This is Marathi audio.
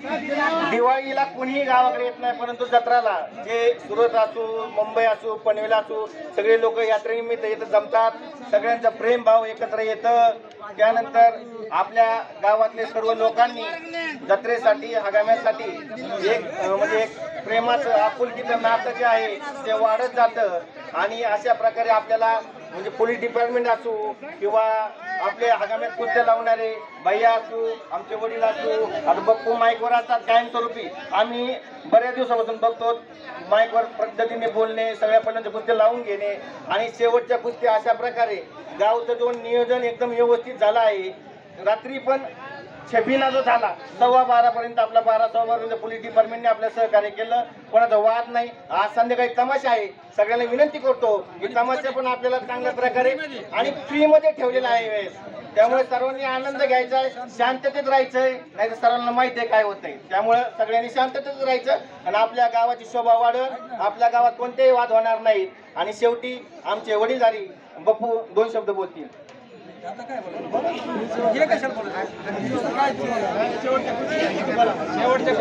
दिवाळीला कोणीही गावाकडे येत नाही, परंतु जत्राला जे सुरत असो, मुंबई असो, पनवेल असो, सगळे लोक यात्रेनिमित्त इथं जमतात. सगळ्यांचा प्रेम भाव एकत्र येतं. त्यानंतर आपल्या गावातले सर्व लोकांनी जत्रेसाठी, हंगाम्यासाठी एक प्रेमाचं, आपुलकीचं नातं जे आहे ते वाढत जातं. आणि अशा प्रकारे आपल्याला म्हणजे पोलीस डिपार्टमेंट असो किंवा आपले हंगाम्यात कुस्त्या लावणारे भैया असो, आमचे वडील असो, आता बप्पू माईकवर असतात कायमस्वरूपी. आम्ही बऱ्याच दिवसापासून बघतो माईकवर पद्धतीने बोलणे, सगळ्या पल्ल्यांच्या कुस्त्या लावून घेणे आणि शेवटच्या कुस्त्या अशा प्रकारे गावचं जो नियोजन एकदम व्यवस्थित झालं आहे. रात्री पण छबिना जो झाला 12:15 पर्यंत, आपला 12-12:15 पोलीस डिपार्टमेंटने आपलं सहकार्य केलं. कोणाचा वाद नाही. आज संध्याकाळी तमाशा आहे. सगळ्यांना विनंती करतो की तमाशा पण आपल्याला चांगल्या प्रकारे आणि फ्रीमध्ये ठेवलेला आहे वेळेस. त्यामुळे सर्वांनी आनंद घ्यायचा आहे, शांततेत राहायचंय. नाही तर सर्वांना माहिती आहे काय होतंय. त्यामुळे सगळ्यांनी शांततेत राहायचं आणि आपल्या गावाची शोभा वाढेल. आपल्या गावात कोणतेही वाद होणार नाहीत. आणि शेवटी आमचे वडीलधारी बप्पू 2 शब्द बोलतील. शेवटच्या